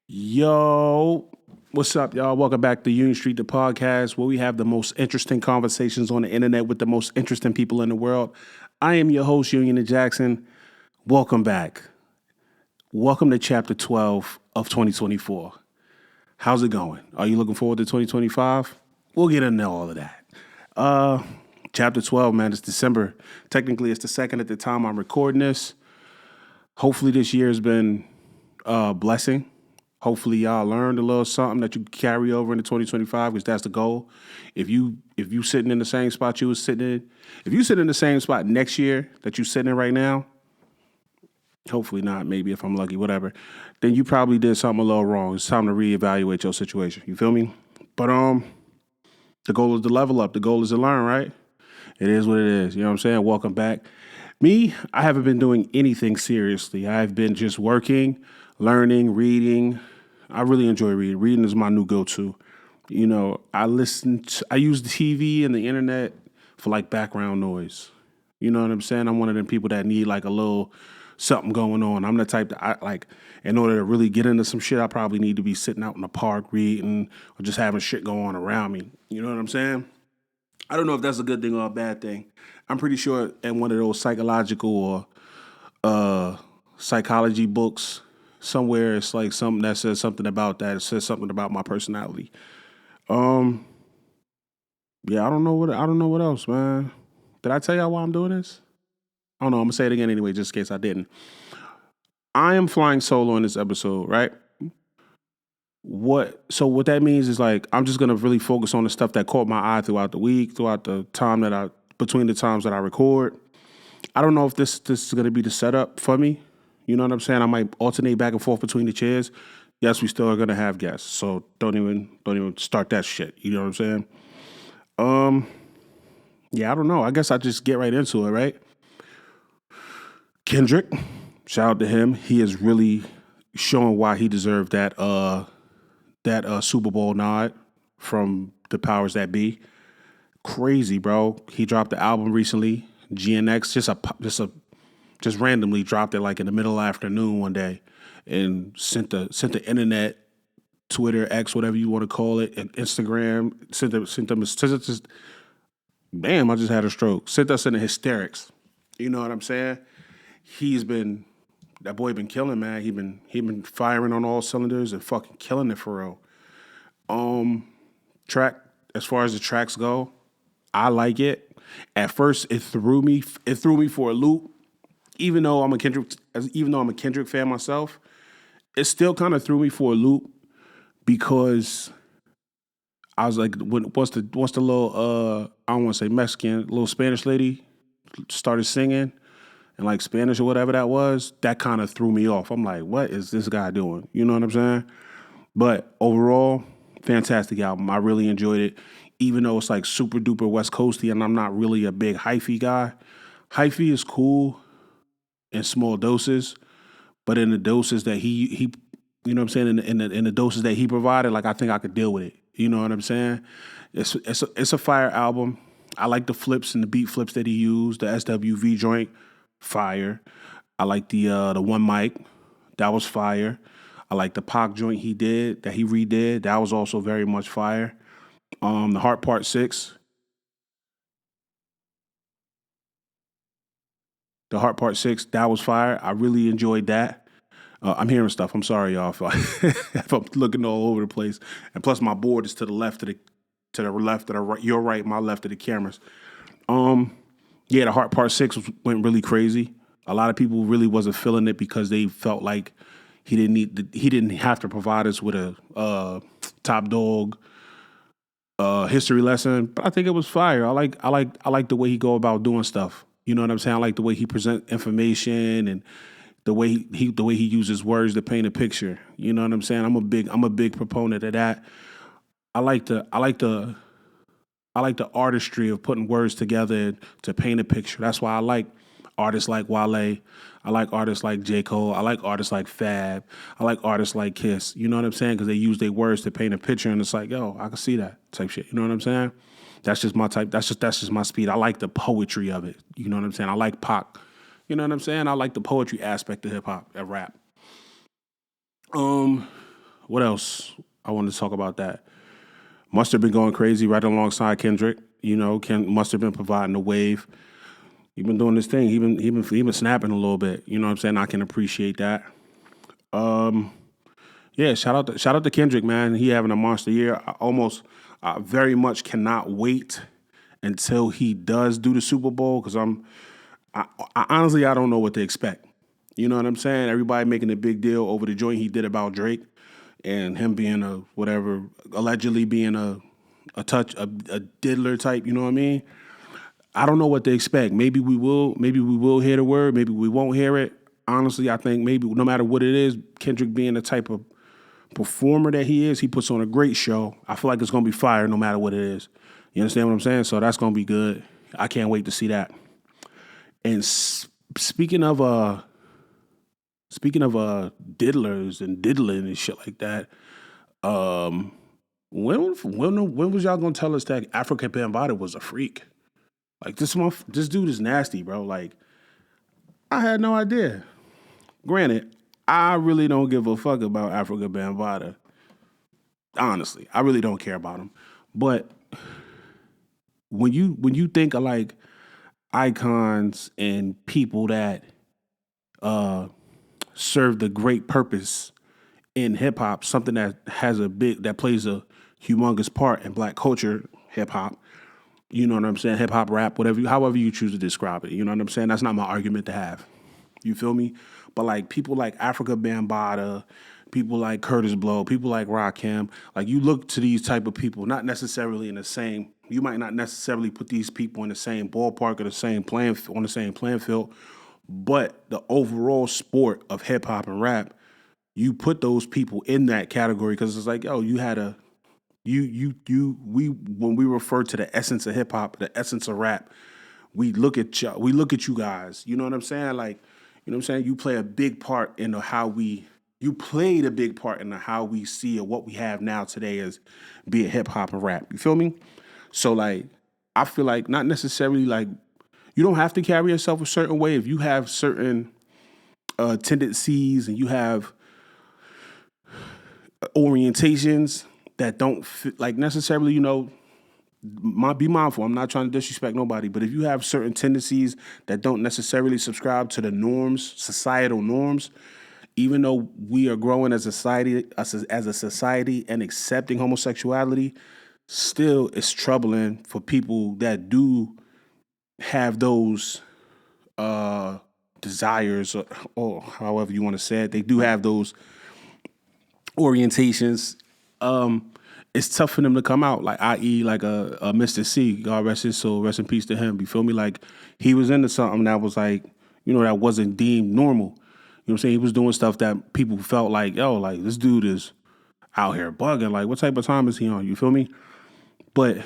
Yo, what's up, y'all? Welcome back to Union Street, the podcast, where we have the most interesting conversations on the internet with the most interesting people in the world. I am your host, Union Jackson. Welcome back. Welcome to Chapter 12 of 2024. How's it going? Are you looking forward to 2025? We'll get into all of that. Chapter 12, man, it's December. Technically, it's the second at the time I'm recording this. Hopefully, this year has been a blessing. Hopefully y'all learned a little something that you can carry over into 2025 because that's the goal. If you sitting in the same spot you was sitting in, if you sit in the same spot next year that you sitting in right now, hopefully not, maybe if I'm lucky, whatever, then you probably did something a little wrong. It's time to reevaluate your situation. You feel me? But the goal is to level up. The goal is to learn, right? It is what it is. You know what I'm saying? Welcome back. Me, I haven't been doing anything seriously. I've been just working, learning, reading. I really enjoy reading. Reading is my new go-to. You know, I use the TV and the internet for like background noise. You know what I'm saying? I'm one of them people that need like a little something going on. I'm the type that in order to really get into some shit, I probably need to be sitting out in the park reading or just having shit go on around me. You know what I'm saying? I don't know if that's a good thing or a bad thing. I'm pretty sure in one of those psychological or psychology books, somewhere it's like something that says something about that. It says something about my personality. Yeah, I don't know what else, man. Did I tell y'all why I'm doing this? I don't know. I'm gonna say it again anyway, just in case I didn't. I am flying solo in this episode, right? What that means is like I'm just gonna really focus on the stuff that caught my eye throughout the week, throughout the time between the times that I record. I don't know if this is gonna be the setup for me. You know what I'm saying? I might alternate back and forth between the chairs. Yes, we still are gonna have guests, so don't even start that shit. You know what I'm saying? Yeah, I don't know. I guess I just get right into it, right? Kendrick, shout out to him. He is really showing why he deserved that Super Bowl nod from the powers that be. Crazy, bro. He dropped the album recently. GNX just randomly dropped it like in the middle of the afternoon one day and sent the internet, Twitter, X, whatever you want to call it, and Instagram, sent them just damn, I just had a stroke. Sent us into hysterics. You know what I'm saying? That boy been killing, man. He been firing on all cylinders and fucking killing it for real. Track, as far as the tracks go, I like it. At first it threw me for a loop. Even though I'm a Kendrick fan myself, it still kind of threw me for a loop because I was like, once the little I don't want to say Mexican, little Spanish lady started singing in like Spanish or whatever that was, that kind of threw me off. I'm like, what is this guy doing? You know what I'm saying? But overall, fantastic album. I really enjoyed it, even though it's like super duper West Coasty, and I'm not really a big hyphy guy. Hyphy is cool in small doses, but in the doses that he you know what I'm saying, in the doses that he provided, like I think I could deal with it. You know what I'm saying? It's a fire album. I like the flips and the beat flips that he used. The SWV joint, fire. I like the one mic, that was fire. I like the Pac joint he redid. That was also very much fire. The Heart Part 6. The Heart Part 6, that was fire. I really enjoyed that. I'm hearing stuff. I'm sorry, y'all, if I'm looking all over the place. And plus, my board is to the left of the left of the right, your right, my left of the cameras. Yeah, the Heart Part 6 went really crazy. A lot of people really wasn't feeling it because they felt like he didn't have to provide us with a top dog history lesson. But I think it was fire. I like the way he go about doing stuff. You know what I'm saying? I like the way he present information and the way he uses words to paint a picture. You know what I'm saying? I'm a big proponent of that. I like the artistry of putting words together to paint a picture. That's why I like artists like Wale. I like artists like J. Cole. I like artists like Fab. I like artists like Kiss. You know what I'm saying? Because they use their words to paint a picture, and it's like, yo, I can see that type shit. You know what I'm saying? That's just my type. That's just my speed. I like the poetry of it. You know what I'm saying? I like Pac. You know what I'm saying? I like the poetry aspect of hip hop and rap. What else? I wanted to talk about that. Mustard been going crazy right alongside Kendrick. You know, Mustard been providing the wave. He been doing this thing. He been snapping a little bit. You know what I'm saying? I can appreciate that. Yeah, shout out to Kendrick, man. He having a monster year. I very much cannot wait until he does do the Super Bowl because I honestly I don't know what to expect. You know what I'm saying? Everybody making a big deal over the joint he did about Drake and him being a whatever, allegedly being a diddler type. You know what I mean? I don't know what to expect. Maybe we will hear the word. Maybe we won't hear it. Honestly, I think maybe no matter what it is, Kendrick being the type of performer that he is, he puts on a great show. I feel like it's gonna be fire no matter what it is. You understand what I'm saying? So that's gonna be good. I can't wait to see that. And speaking of and diddling and shit like that, when was y'all gonna tell us that Afrika Bambaataa was a freak? Like this dude is nasty, bro. Like I had no idea. Granted, I really don't give a fuck about Afrika Bambaataa. Honestly, I really don't care about him. But when you think of like icons and people that serve the great purpose in hip hop, something that plays a humongous part in black culture, hip hop. You know what I'm saying? Hip hop, rap, however you choose to describe it. You know what I'm saying? That's not my argument to have. You feel me? But like people like Afrika Bambaataa, people like Curtis Blow, people like Rakim, like you look to these type of people, not necessarily in the same. You might not necessarily put these people in the same ballpark or the same playing field, but the overall sport of hip hop and rap, you put those people in that category because it's like, yo, you had a we when we refer to the essence of hip hop, the essence of rap, we look at you guys. You know what I'm saying? Like, you know what I'm saying? You play a big part in you played a big part in how we see or what we have now today as being hip hop and rap. You feel me? So like, I feel like not necessarily like you don't have to carry yourself a certain way if you have certain tendencies and you have orientations that don't fit, like necessarily, be mindful. I'm not trying to disrespect nobody, but if you have certain tendencies that don't necessarily subscribe to the norms, societal norms, even though we are growing as a society and accepting homosexuality, still it's troubling for people that do have those desires or however you want to say it. They do have those orientations. It's tough for them to come out, like i.e. like a Mr. C, God rest his soul, rest in peace to him. You feel me? Like he was into something that was like, that wasn't deemed normal. You know what I'm saying? He was doing stuff that people felt like, yo, like this dude is out here bugging. Like what type of time is he on? You feel me? But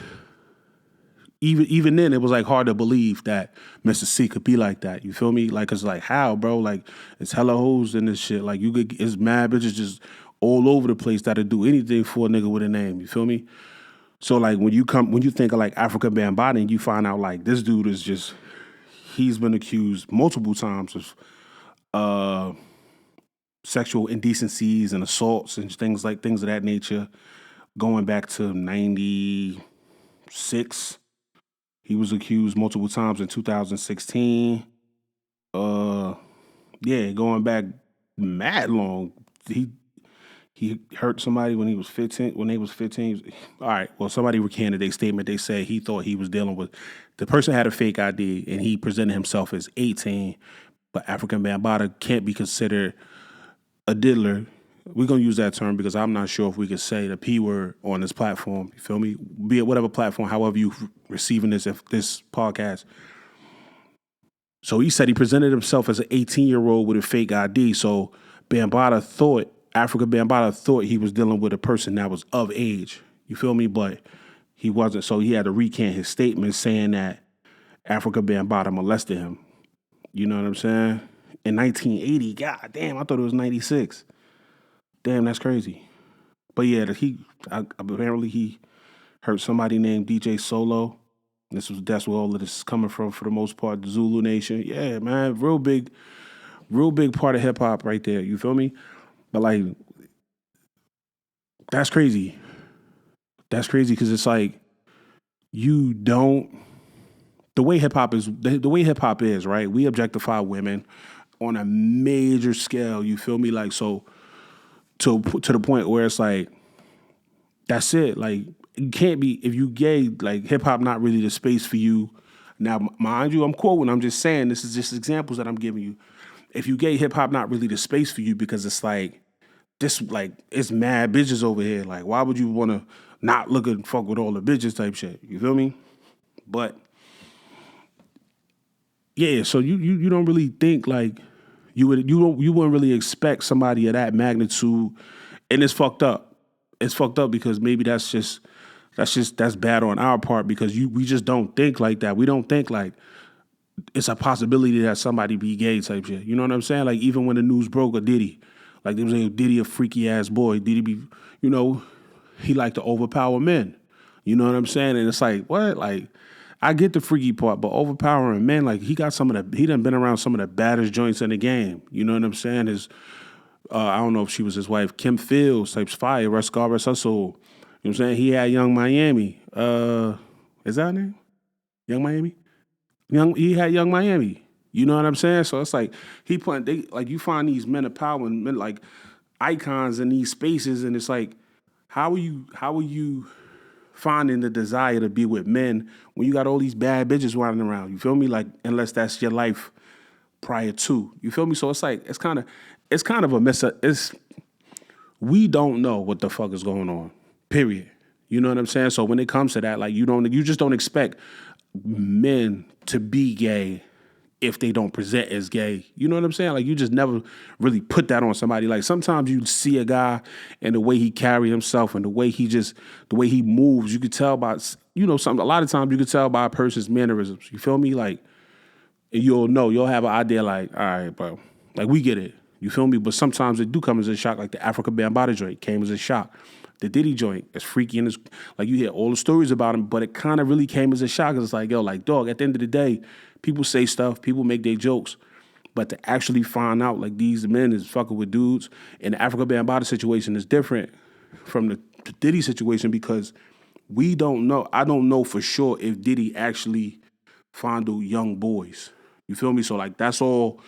even then, it was like hard to believe that Mr. C could be like that. You feel me? Like it's like how, bro? Like it's hella hoes in this shit. Like it's mad bitches just all over the place that'll do anything for a nigga with a name. You feel me? So like when you think of like Afrika Bambaataa and you find out like this dude is just he's been accused multiple times of sexual indecencies and assaults and things of that nature, going back to 96. He was accused multiple times in 2016. Going back mad long. He hurt somebody when he was 15. When they was 15. All right. Well, somebody recanted their statement. They said he thought he was dealing with the person had a fake ID and he presented himself as 18. But Afrika Bambaataa can't be considered a diddler. We're gonna use that term because I'm not sure if we could say the P word on this platform. You feel me? Be it whatever platform, however you receiving this podcast. So he said he presented himself as an 18-year-old with a fake ID. So Afrika Bambaataa thought he was dealing with a person that was of age. You feel me? But he wasn't. So he had to recant his statement saying that Afrika Bambaataa molested him. You know what I'm saying? In 1980. God damn, I thought it was 96. Damn, that's crazy. But yeah, apparently he hurt somebody named DJ Solo. That's where all of this is coming from for the most part. The Zulu Nation. Yeah, man, real big part of hip hop right there. You feel me? But like That's crazy. That's crazy because it's like you don't the way hip hop is the way hip hop is, right? We objectify women on a major scale. You feel me? Like so to the point where it's like that's it. Like you can't be if you gay. Like hip hop not really the space for you. Now, mind you, I'm quoting. I'm just saying this is just examples that I'm giving you. If you gay, hip hop not really the space for you because it's like this like it's mad bitches over here. Like why would you want to not look and fuck with all the bitches type shit? You feel me? But yeah, so you don't really think like you wouldn't really expect somebody of that magnitude, and it's fucked up. It's fucked up because maybe that's bad on our part because we just don't think like that. We don't think like it's a possibility that somebody be gay type shit. You know what I'm saying? Like even when the news broke of Diddy, like they was saying Diddy a freaky ass boy. Diddy be, you know, he like to overpower men. You know what I'm saying? And it's like, what? Like, I get the freaky part, but overpowering men, like he done been around some of the baddest joints in the game. You know what I'm saying? I don't know if she was his wife, Kim Fields, types fire, rest God rest her soul. You know what I'm saying? He had Young Miami. Is that her name? Young Miami? He had Young Miami. You know what I'm saying? So it's like like you find these men of power and men like icons in these spaces, and it's like, how are you finding the desire to be with men when you got all these bad bitches running around? You feel me? Like unless that's your life prior to. You feel me? So it's like it's kind of a mess up. We don't know what the fuck is going on. Period. You know what I'm saying? So when it comes to that, like you just don't expect men to be gay if they don't present as gay. You know what I'm saying? Like you just never really put that on somebody. Like sometimes you see a guy and the way he carry himself and the way he moves, you could tell by a lot of times you could tell by a person's mannerisms. You feel me? Like and you'll have an idea like, all right, bro, like we get it. You feel me? But sometimes it do come as a shock, like the Afrika Bambaataa joint came as a shock. The Diddy joint is freaky and it's like you hear all the stories about him, but it kind of really came as a shock. It's like, yo, like dog, at the end of the day, people say stuff, people make their jokes, but to actually find out like these men is fucking with dudes, and the Afrika Bambaataa situation is different from the Diddy situation because we don't know. I don't know for sure if Diddy actually fondled young boys. You feel me? So like that's all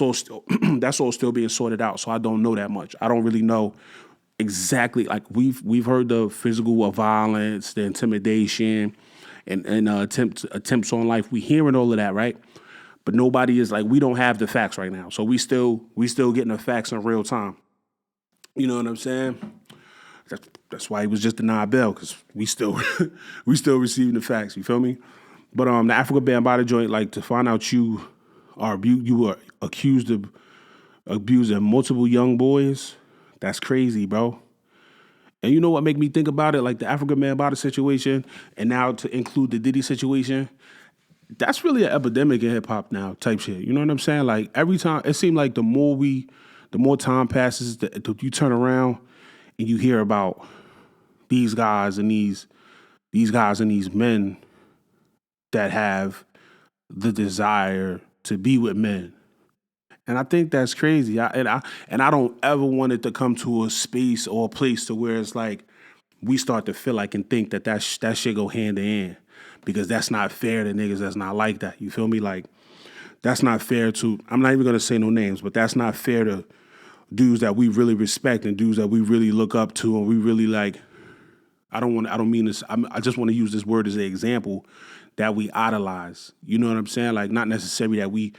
still that's all still being sorted out. So I don't know that much. I don't really know exactly like we've heard the physical violence, the intimidation, and attempts on life. We hearing all of that, right? But nobody is like we don't have the facts right now. So we still getting the facts in real time. You know what I'm saying? That's why he was just denied bail because we still receiving the facts. You feel me? But the Afrika Bambaataa joint, like to find out you were accused of abusing multiple young boys. That's crazy, bro. And you know what make me think about it? Like the Afrika Bambaataa situation, and now to include the Diddy situation, that's really an epidemic in hip hop now, type shit. You know what I'm saying? Like every time, it seems like the more time passes, you turn around and you hear about these guys and these men that have the desire to be with men. And I think that's crazy. I don't ever want it to come to a space or a place to where it's like we start to feel like and think that shit go hand in hand because that's not fair to niggas that's not like that. You feel me? Like that's not fair to. I'm not even gonna say no names, but that's not fair to dudes that we really respect and dudes that we really look up to and we really like. I don't mean this. I just want to use this word as an example that we idolize. You know what I'm saying? Like not necessarily that we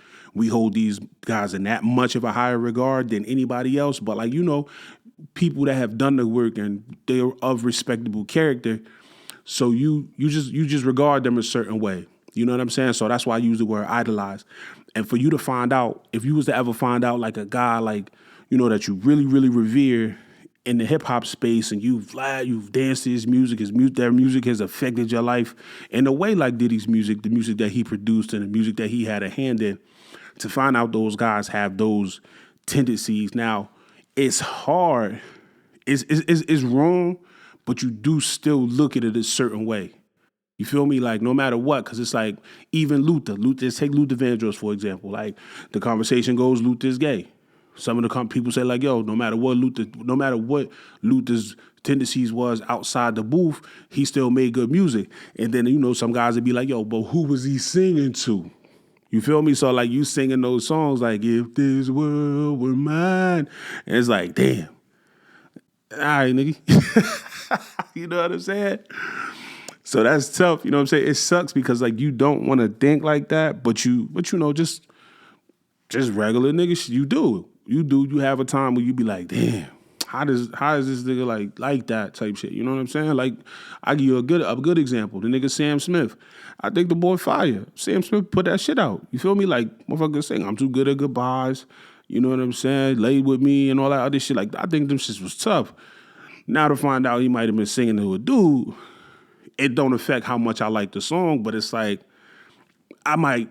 hold these guys in that much of a higher regard than anybody else, but like people that have done the work and they're of respectable character. So you just regard them a certain way. You know what I'm saying? So that's why I use the word idolize. And for you to find out, if you was to ever find out like a guy like that you really really revere in the hip hop space, and you've danced to his music, their music has affected your life in a way like Diddy's music, the music that he produced and the music that he had a hand in. To find out those guys have those tendencies, now it's hard, it's wrong, but you do still look at it a certain way. You feel me? Like no matter what, because it's like even Luther. Take Luther Vandross for example. Like the conversation goes, Luther's gay. Some of the people say like, yo, no matter what Luther's tendencies was outside the booth, he still made good music. And then, some guys would be like, yo, but who was he singing to? You feel me? So like you singing those songs like, if this world were mine. And it's like, damn. All right, nigga. You know what I'm saying? So that's tough. You know what I'm saying? It sucks because like you don't want to think like that, but just regular niggas, you do. You have a time where you be like, damn, how is this nigga like that type shit? You know what I'm saying? Like, I give you a good example. The nigga Sam Smith. I think the boy fire. Sam Smith put that shit out. You feel me? Like, motherfucker saying, I'm too good at goodbyes. You know what I'm saying? Lay with me and all that other shit. Like, I think them shits was tough. Now to find out he might have been singing to a dude, it don't affect how much I like the song, but it's like, I might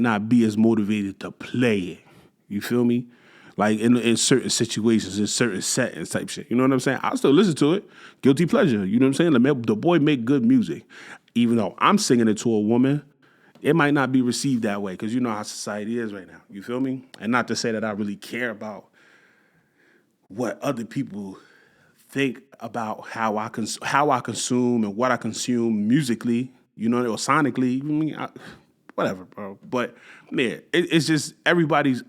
not be as motivated to play it. You feel me? Like in certain situations, in certain settings type shit. You know what I'm saying? I'll still listen to it. Guilty pleasure. You know what I'm saying? The boy make good music. Even though I'm singing it to a woman, it might not be received that way because you know how society is right now. You feel me? And not to say that I really care about what other people think about how I consume and what I consume musically, or sonically. I mean, whatever, bro. But man, it's just everybody's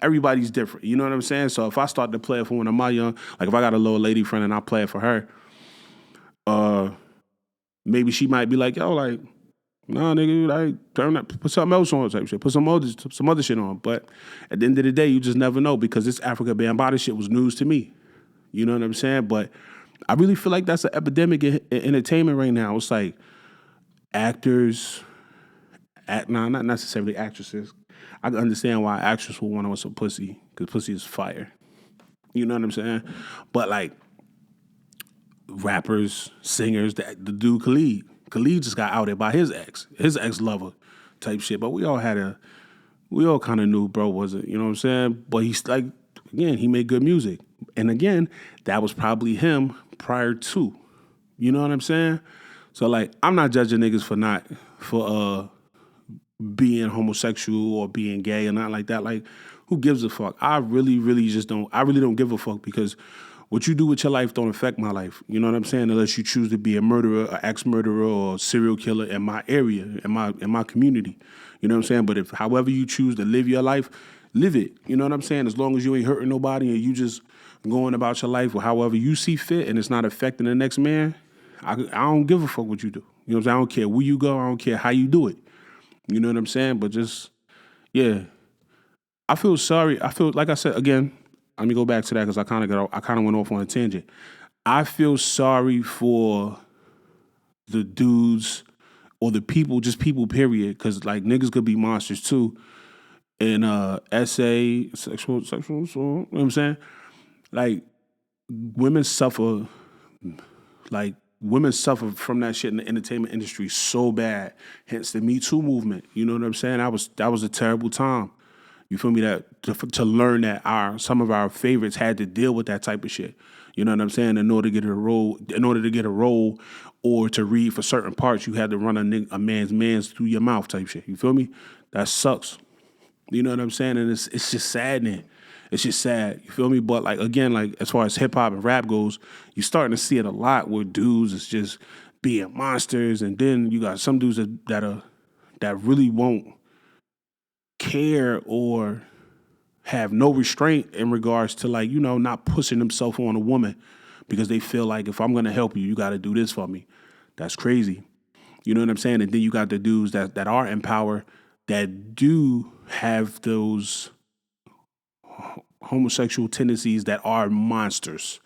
different. You know what I'm saying? So if I start to play it for one of my young, like if I got a little lady friend and I play it for her, maybe she might be like, yo, like, nah, nigga, like turn that, put something else on type shit, put some other shit on. But at the end of the day, you just never know because this Afrika Bambaataa shit was news to me. You know what I'm saying? But I really feel like that's an epidemic in entertainment right now. It's like actors. Not necessarily actresses. I can understand why an actress would want to want some pussy, because pussy is fire. You know what I'm saying? But like rappers, singers, the dude Khalid just got outed by his ex-lover type shit. But we all kind of knew bro wasn't, you know what I'm saying? But he's like, again, he made good music. And again, that was probably him prior to. You know what I'm saying? So like, I'm not judging niggas for being homosexual or being gay or not like that. Like, who gives a fuck? I really don't give a fuck because what you do with your life don't affect my life. You know what I'm saying? Unless you choose to be a murderer, an ex-murderer, or a serial killer in my area, in my community. You know what I'm saying? But if however you choose to live your life, live it. You know what I'm saying? As long as you ain't hurting nobody and you just going about your life however you see fit and it's not affecting the next man, I don't give a fuck what you do. You know what I'm saying? I don't care where you go. I don't care how you do it. You know what I'm saying? But just, yeah. I feel sorry. I feel, like I said, again, let me go back to that because I kind of went off on a tangent. I feel sorry for the dudes or the people, just people, period, because, like, niggas could be monsters, too. And essay, sexual assault, you know what I'm saying? Like, women suffer from that shit in the entertainment industry so bad. Hence the Me Too movement. You know what I'm saying? That was a terrible time. You feel me? That to learn that some of our favorites had to deal with that type of shit. You know what I'm saying? In order to get a role, or to read for certain parts, you had to run a man's through your mouth type shit. You feel me? That sucks. You know what I'm saying? And it's just saddening. It's just sad. You feel me? But like again, like as far as hip hop and rap goes, you're starting to see it a lot where dudes is just being monsters, and then you got some dudes that really won't care or have no restraint in regards to like, not pushing themselves on a woman because they feel like if I'm gonna help you, you gotta do this for me. That's crazy. You know what I'm saying? And then you got the dudes that are in power that do have those homosexual tendencies that are monsters.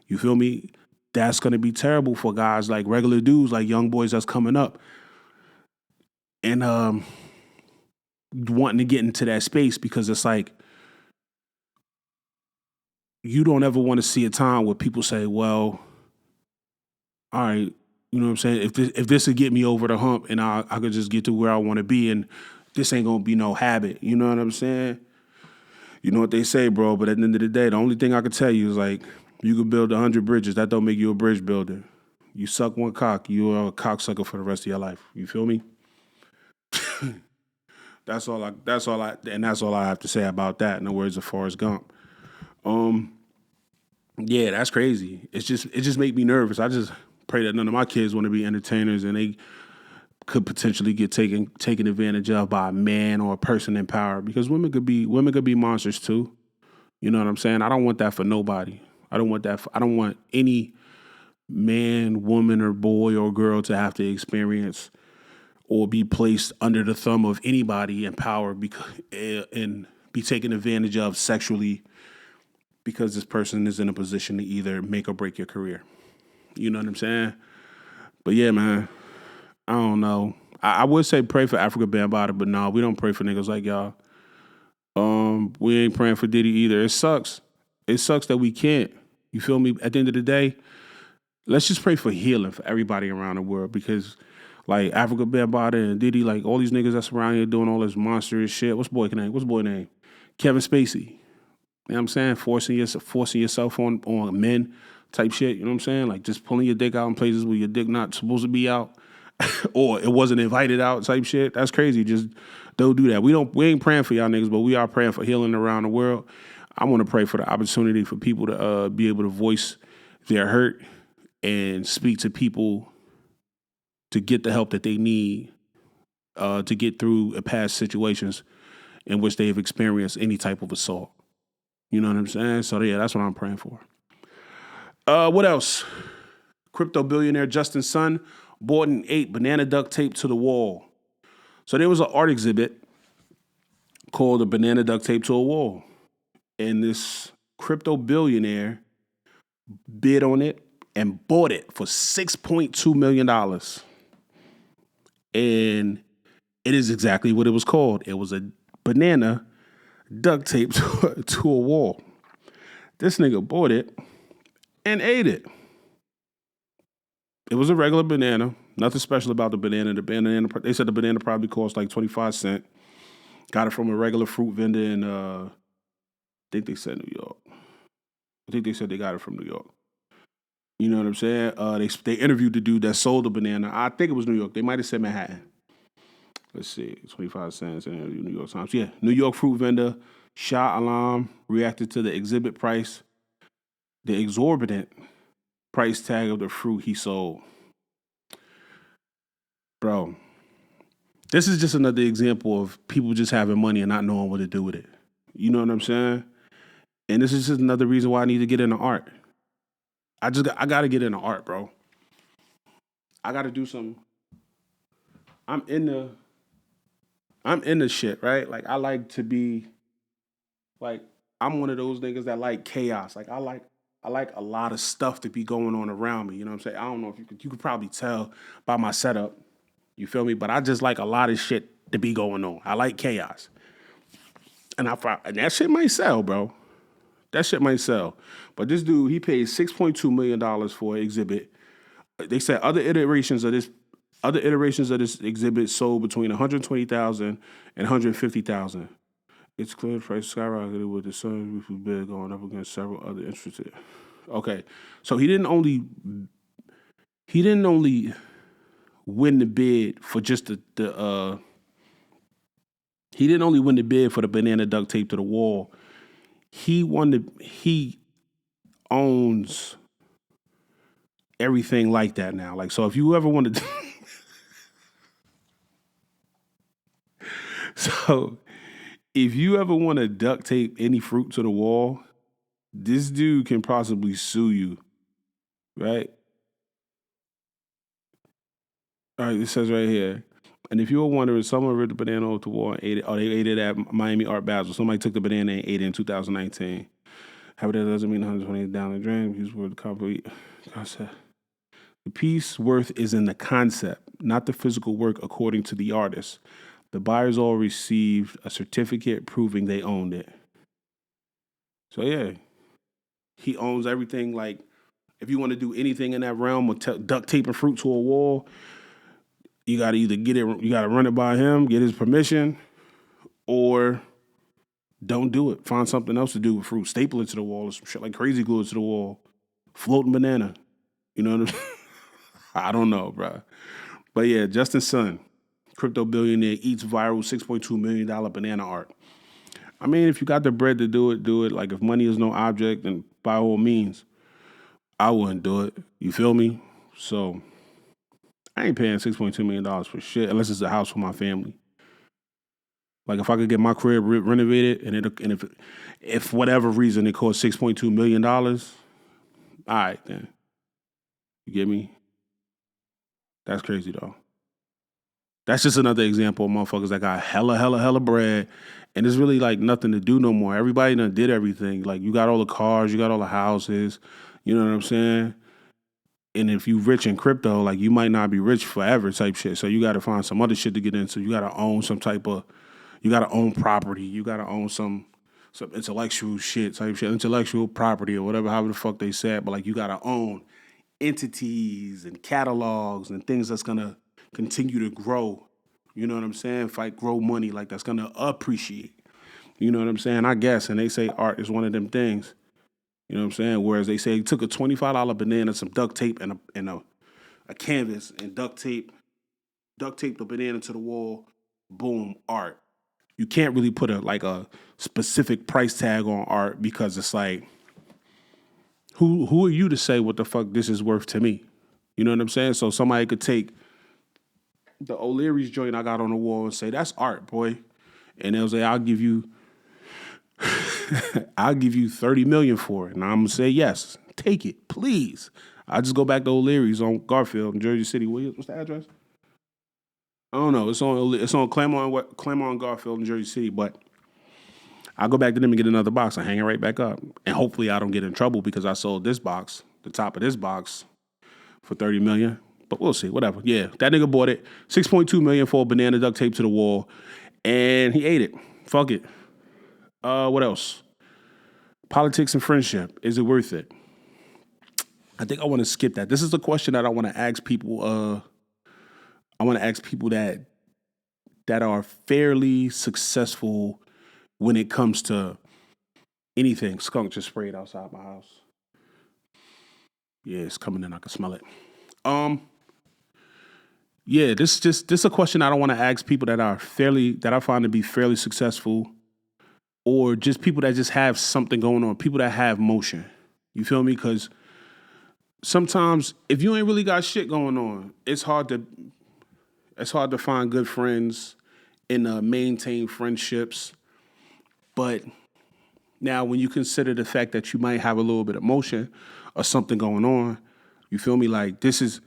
You feel me? That's going to be terrible for guys like regular dudes, like young boys that's coming up and wanting to get into that space because it's like you don't ever want to see a time where people say, well, all right, you know what I'm saying? If this would get me over the hump and I could just get to where I want to be and this ain't going to be no habit. You know what I'm saying? You know what they say, bro, but at the end of the day, the only thing I can tell you is like, you can build 100 bridges. That don't make you a bridge builder. You suck one cock, you are a cocksucker for the rest of your life. You feel me? That's all I have to say about that, in the words of Forrest Gump. Yeah, that's crazy. It just make me nervous. I just pray that none of my kids want to be entertainers and they could potentially get taken advantage of by a man or a person in power because women could be monsters too. You know what I'm saying? I don't want that for nobody. I don't want any man, woman, or boy or girl to have to experience or be placed under the thumb of anybody in power and be taken advantage of sexually because this person is in a position to either make or break your career. You know what I'm saying? But yeah, man, I don't know. I would say pray for Afrika Bambaataa, but no, we don't pray for niggas like y'all. We ain't praying for Diddy either. It sucks. It sucks that we can't. You feel me? At the end of the day, let's just pray for healing for everybody around the world because, like, Afrika Bambaataa and Diddy, like, all these niggas that's around here doing all this monstrous shit. What's boy name? Kevin Spacey. You know what I'm saying? Forcing yourself on men type shit. You know what I'm saying? Like, just pulling your dick out in places where your dick not supposed to be out. Or it wasn't invited out type shit. That's crazy. Just don't do that. We ain't praying for y'all niggas, but we are praying for healing around the world. I want to pray for the opportunity for people to be able to voice their hurt and speak to people to get the help that they need to get through past situations in which they have experienced any type of assault. You know what I'm saying? So yeah, that's what I'm praying for. What else? Crypto billionaire Justin Sun bought and ate banana duct tape to the wall. So there was an art exhibit called "A Banana Duct Tape to a Wall," and this crypto billionaire bid on it and bought it for $6.2 million. And it is exactly what it was called. It was a banana duct tape to a wall. This nigga bought it and ate it. It was a regular banana. Nothing special about the banana. They said the banana probably cost like 25 cents. Got it from a regular fruit vendor in, I think they said New York. I think they said they got it from New York. You know what I'm saying? They interviewed the dude that sold the banana. I think it was New York. They might have said Manhattan. Let's see, 25 cents in New York Times. Yeah, New York fruit vendor Shah Alam reacted to the exhibit price, the exorbitant price tag of the fruit he sold. Bro, this is just another example of people just having money and not knowing what to do with it. You know what I'm saying? And this is just another reason why I need to get into art. I got to get into art, bro. I got to do some. I'm in the shit, right? Like I like to be like I'm one of those niggas that like chaos. Like I like a lot of stuff to be going on around me. You know what I'm saying? I don't know if you could probably tell by my setup. You feel me? But I just like a lot of shit to be going on. I like chaos. And that shit might sell, bro. That shit might sell. But this dude, he paid $6.2 million for an exhibit. They said other iterations of this exhibit sold between 120,000 and 150,000. It's clear the price skyrocketed with the Sun bid going up against several other interested. Okay, so he didn't only win the bid for just he didn't only win the bid for the banana duct tape to the wall. He owns everything like that now. Like, so if you ever wanted to so if you ever want to duct tape any fruit to the wall, this dude can possibly sue you, right? All right, it says right here. And if you were wondering, someone ripped the banana off the wall and ate it. Oh, they ate it at Miami Art Basel. Somebody took the banana and ate it in 2019. However, that doesn't mean 120 down the drain. Piece worth complete concept. The piece worth is in the concept, not the physical work, according to the artist. The buyers all received a certificate proving they owned it. So yeah, he owns everything. Like, if you want to do anything in that realm of duct taping fruit to a wall, you got to either you got to run it by him, get his permission, or don't do it. Find something else to do with fruit. Staple it to the wall or some shit like crazy glue it to the wall. Floating banana. You know what I'm saying? I don't know, bro. But yeah, Justin Sun, crypto billionaire, eats viral $6.2 million banana art. I mean, if you got the bread to do it, do it. Like if money is no object, then by all means, I wouldn't do it. You feel me? So I ain't paying $6.2 million for shit unless it's a house for my family. Like if I could get my crib renovated and if whatever reason it costs $6.2 million, all right then. You get me? That's crazy though. That's just another example of motherfuckers that got hella bread, and there's really like nothing to do no more. Everybody done did everything. Like you got all the cars, you got all the houses. You know what I'm saying? And if you rich in crypto, like you might not be rich forever type shit. So you got to find some other shit to get into. You got to own some type of, you got to own property. You got to own some intellectual shit type shit, intellectual property or whatever, however the fuck they said. But like you got to own entities and catalogs and things that's gonna continue to grow. You know what I'm saying? Fight grow money like that's gonna appreciate. You know what I'm saying? I guess. And they say art is one of them things. You know what I'm saying? Whereas they say took a $25 banana, some duct tape, and a canvas and duct tape the banana to the wall, boom, art. You can't really put a specific price tag on art because it's like, who are you to say what the fuck this is worth to me? You know what I'm saying? So somebody could take the O'Leary's joint I got on the wall and say, that's art, boy. And they'll say, I'll give you $30 million for it. And I'm gonna say yes. Take it, please. I just go back to O'Leary's on Garfield in Jersey City. What's the address? I don't know. It's on Claremont Garfield in Jersey City, but I'll go back to them and get another box and hang it right back up. And hopefully I don't get in trouble because I sold this box, the top of this box, for $30 million. But we'll see. Whatever. Yeah, that nigga bought it. $6.2 million for a banana duct tape to the wall, and he ate it. Fuck it. What else? Politics and friendship. Is it worth it? I think I want to skip that. This is a question that I want to ask people. I want to ask people that are fairly successful when it comes to anything. Skunk just sprayed outside my house. Yeah, it's coming in. I can smell it. Yeah, this is a question I don't want to ask people that I find to be fairly successful, or just people that just have something going on, people that have motion. You feel me? Because sometimes if you ain't really got shit going on, it's hard to find good friends and maintain friendships. But now when you consider the fact that you might have a little bit of motion or something going on, you feel me? Like this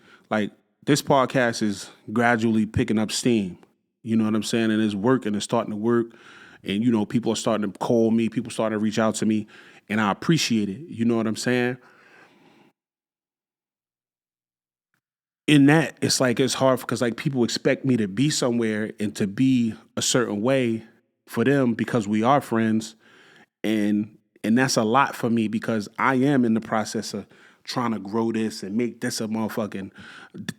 podcast is gradually picking up steam. You know what I'm saying? And it's working. It's starting to work. And, you know, people are starting to call me. People starting to reach out to me. And I appreciate it. You know what I'm saying? In that, it's hard because like people expect me to be somewhere and to be a certain way for them because we are friends. And that's a lot for me because I am in the process of trying to grow this and make this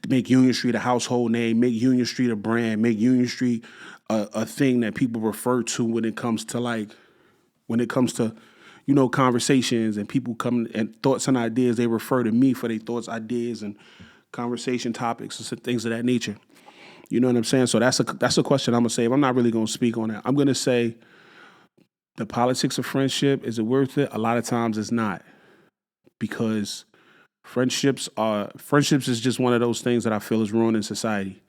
make Union Street a household name, make Union Street a brand, make Union Street a thing that people refer to when it comes to, you know, conversations and people come and thoughts and ideas. They refer to me for their thoughts, ideas, and conversation topics and things of that nature. You know what I'm saying? So that's a question I'm gonna say. I'm not really gonna speak on that. I'm gonna say the politics of friendship, is it worth it? A lot of times it's not, because friendships is just one of those things that I feel is ruining society.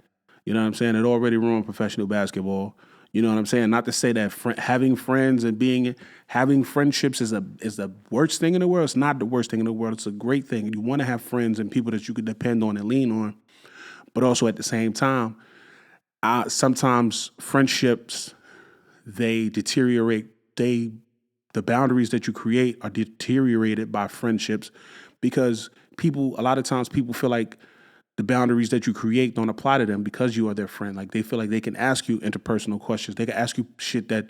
You know what I'm saying? It already ruined professional basketball. You know what I'm saying? Not to say that having friends and having friendships is the worst thing in the world. It's not the worst thing in the world. It's a great thing. You want to have friends and people that you can depend on and lean on. But also at the same time, sometimes friendships, they deteriorate. The boundaries that you create are deteriorated by friendships because a lot of times people feel like the boundaries that you create don't apply to them because you are their friend. Like they feel like they can ask you interpersonal questions. They can ask you shit that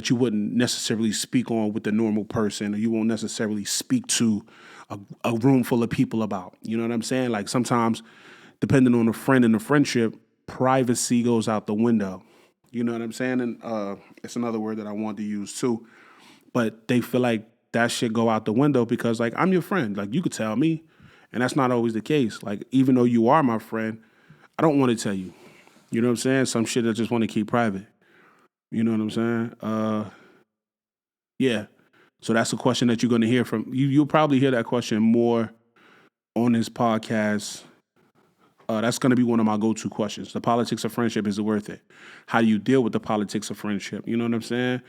you wouldn't necessarily speak on with the normal person, or you won't necessarily speak to a room full of people about. You know what I'm saying? Like sometimes, depending on the friend and the friendship, privacy goes out the window. You know what I'm saying? And it's another word that I want to use too. But they feel like that shit go out the window because, like, I'm your friend. Like, you could tell me. And that's not always the case. Like, even though you are my friend, I don't want to tell you. You know what I'm saying? Some shit I just want to keep private. You know what I'm saying? Yeah. So that's a question that you're going to hear from you. You'll probably hear that question more on this podcast. That's going to be one of my go-to questions. The politics of friendship, is it worth it? How do you deal with the politics of friendship? You know what I'm saying?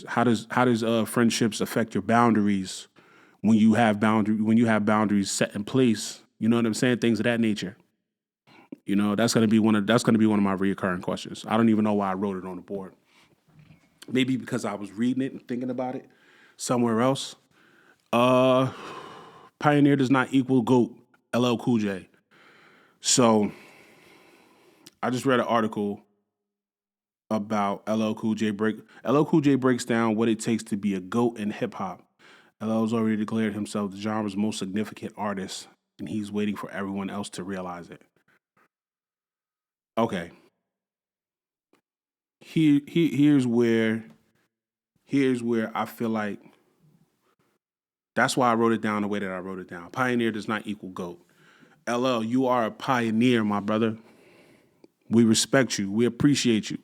How does friendships affect your boundaries when you have boundaries set in place? You know what I'm saying? Things of that nature. You know, that's gonna be one of my recurring questions. I don't even know why I wrote it on the board. Maybe because I was reading it and thinking about it somewhere else. Uh, Pioneer does not equal GOAT. LL Cool J. So I just read an article about LL Cool J breaks down what it takes to be a GOAT in hip hop. LL's already declared himself the genre's most significant artist, and he's waiting for everyone else to realize it. Okay, here's where I feel like that's why I wrote it down the way that I wrote it down. Pioneer does not equal GOAT. LL, you are a pioneer, my brother. We respect you. We appreciate you.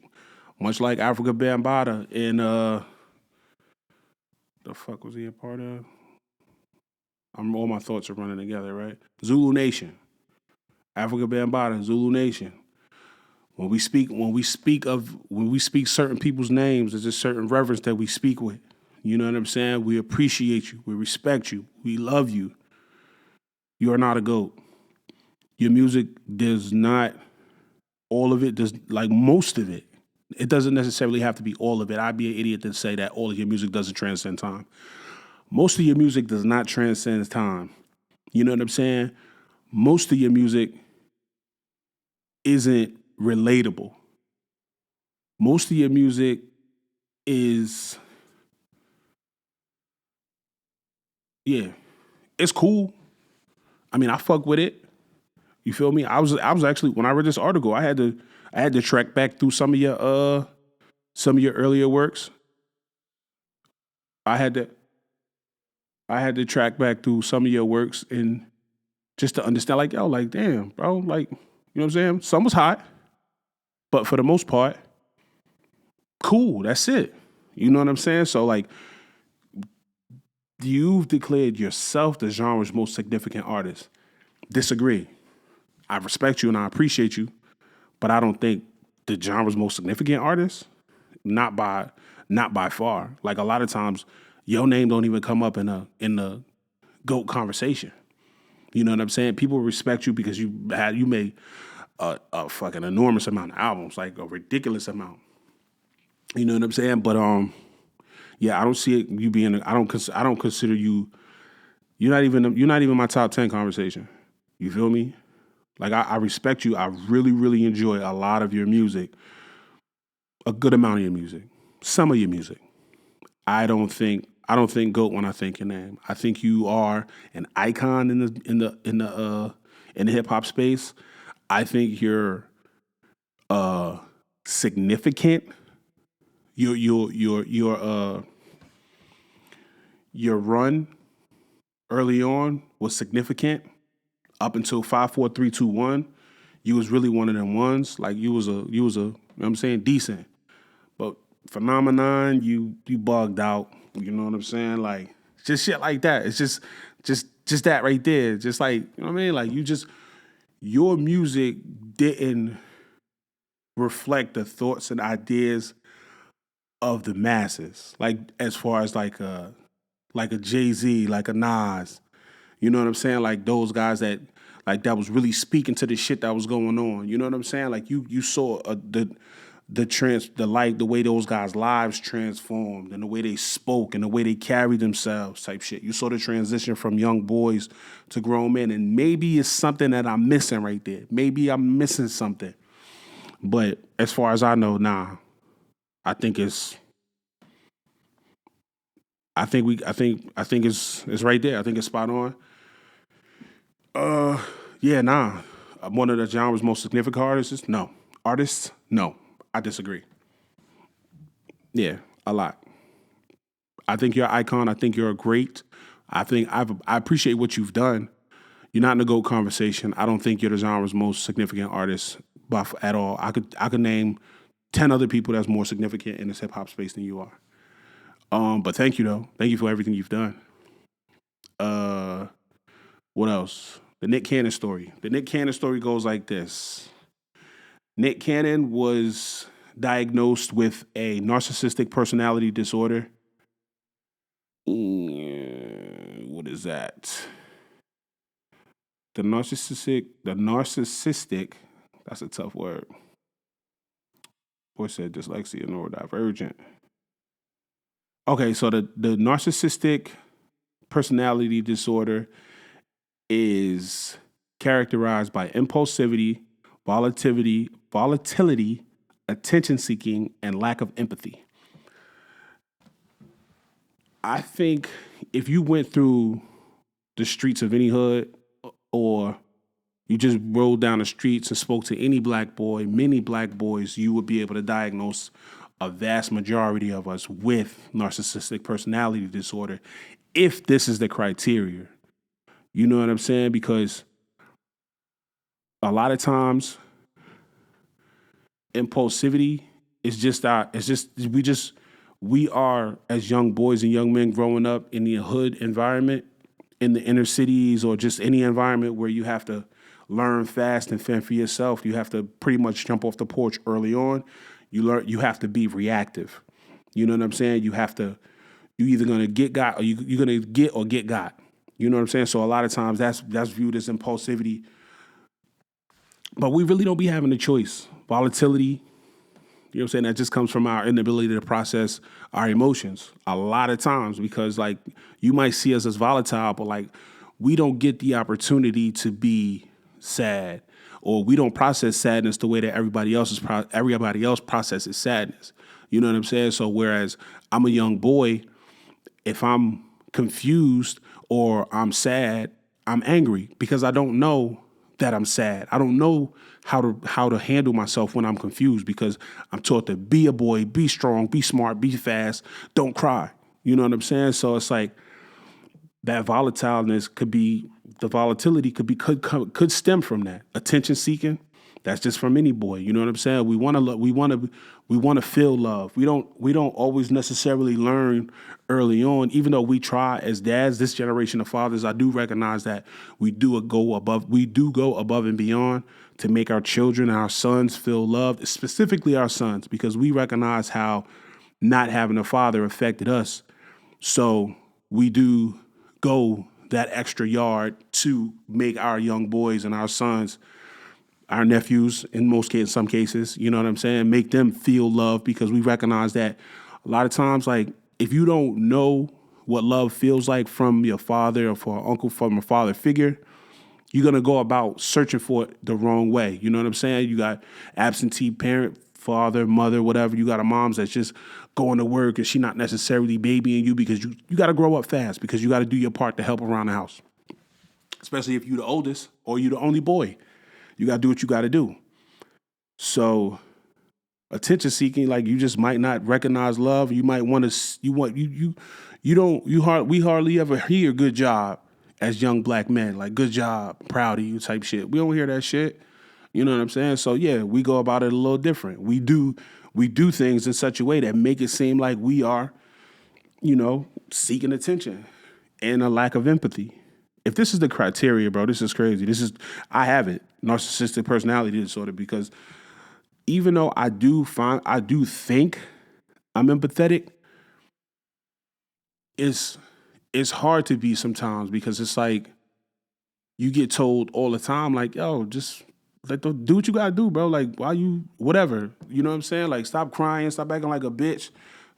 Much like Afrika Bambaataa in the fuck was he a part of? All my thoughts are running together, right? Zulu Nation, Afrika Bambaataa, Zulu Nation. When we speak certain people's names, there's a certain reverence that we speak with. You know what I'm saying? We appreciate you. We respect you. We love you. You are not a goat. Your music does not, all of it does, like most of it. It doesn't necessarily have to be all of it. I'd be an idiot to say that all of your music doesn't transcend time. Most of your music does not transcend time. You know what I'm saying? Most of your music isn't relatable. Most of your music is, yeah, it's cool. I mean, I fuck with it. You feel me? I was actually, when I read this article, I had to track back through some of your earlier works. I had to I had to track back through some of your works and just to understand, like, yo, like, damn, bro, like, you know what I'm saying? Some was hot, but for the most part, cool. That's it. You know what I'm saying? So, like, you've declared yourself the genre's most significant artist. Disagree. I respect you and I appreciate you, but I don't think the genre's most significant artist. Not by not by far. Like a lot of times, your name don't even come up in the GOAT conversation. You know what I'm saying? People respect you because you made a fucking enormous amount of albums, like a ridiculous amount. You know what I'm saying? But yeah, I don't see it you being. I don't consider you. You're not even my top 10 conversation. You feel me? Like I respect you. I really really enjoy a lot of your music, a good amount of your music, some of your music. I don't think GOAT when I think your name. I think you are an icon in the hip hop space. I think you're significant. Your run early on was significant up until 5 4 3 2 1. You was really one of them ones. Like you was a you know what I'm saying, decent. But phenomenon, you bugged out. You know what I'm saying? Like just shit like that. It's just that right there. Just like, you know what I mean? Like your music didn't reflect the thoughts and ideas of the masses. Like as far as like a Jay-Z, like a Nas. You know what I'm saying? Like those guys that was really speaking to the shit that was going on. You know what I'm saying? Like you saw the way those guys' lives transformed and the way they spoke and the way they carried themselves type shit. You saw the transition from young boys to grown men, and maybe it's something that I'm missing right there. Maybe I'm missing something. But as far as I know, nah. I think it's I think it's right there. I think it's spot on. Yeah, nah. I'm one of the genre's most significant artists. No. Artists? No. I disagree. Yeah, a lot. I think you're an icon. I think you're a great. I appreciate what you've done. You're not in a GOAT conversation. I don't think you're the genre's most significant artist buff at all. I could name 10 other people that's more significant in this hip hop space than you are. But thank you though. Thank you for everything you've done. Uh, what else? The Nick Cannon story. The Nick Cannon story goes like this. Nick Cannon was diagnosed with a narcissistic personality disorder. What is that? The narcissistic, that's a tough word. Boy said dyslexia, neurodivergent. Okay, so the narcissistic personality disorder is characterized by impulsivity, volatility, attention seeking, and lack of empathy. I think if you went through the streets of any hood or you just rode down the streets and spoke to any black boy, many black boys, you would be able to diagnose a vast majority of us with narcissistic personality disorder if this is the criteria. You know what I'm saying? Because a lot of times impulsivity is we are as young boys and young men growing up in the hood environment, in the inner cities, or just any environment where you have to learn fast and fend for yourself. You have to pretty much jump off the porch early on. You have to be reactive. You know what I'm saying? You either gonna get got or you're gonna get or get got. You know what I'm saying? So a lot of times that's viewed as impulsivity. But we really don't be having a choice. Volatility, you know what I'm saying? That just comes from our inability to process our emotions a lot of times because, like, you might see us as volatile, but, like, we don't get the opportunity to be sad, or we don't process sadness the way that everybody else processes sadness. You know what I'm saying? So whereas I'm a young boy, if I'm confused or I'm sad, I'm angry because I don't know that I'm sad. I don't know how to handle myself when I'm confused because I'm taught to be a boy, be strong, be smart, be fast, don't cry. You know what I'm saying? So it's like that volatility could stem from that. Attention seeking, that's just from any boy. You know what I'm saying? We want to feel love. We don't always necessarily learn early on, even though we try as dads, this generation of fathers. I do recognize that we do go above and beyond to make our children and our sons feel loved, specifically our sons, because we recognize how not having a father affected us. So we do go that extra yard to make our young boys and our sons, our nephews, in some cases, you know what I'm saying, make them feel love, because we recognize that a lot of times, like, if you don't know what love feels like from your father or from an uncle, from a father figure, you're going to go about searching for it the wrong way. You know what I'm saying? You got absentee parent, father, mother, whatever. You got a mom's that's just going to work and she not necessarily babying you because you got to grow up fast, because you got to do your part to help around the house, especially if you're the oldest or you're the only boy. You got to do what you got to do. So attention seeking, like, you just might not recognize love. You might want to, we hardly ever hear good job as young black men, like good job, proud of you type shit. We don't hear that shit. You know what I'm saying? So yeah, we go about it a little different. We do things in such a way that make it seem like we are, seeking attention and a lack of empathy. If this is the criteria, bro, this is crazy. I have it, narcissistic personality disorder, because even though I do think I'm empathetic, it's hard to be sometimes, because it's like you get told all the time, like, yo, just do what you gotta do, bro. Like, why you, whatever, you know what I'm saying? Like, stop crying, stop acting like a bitch.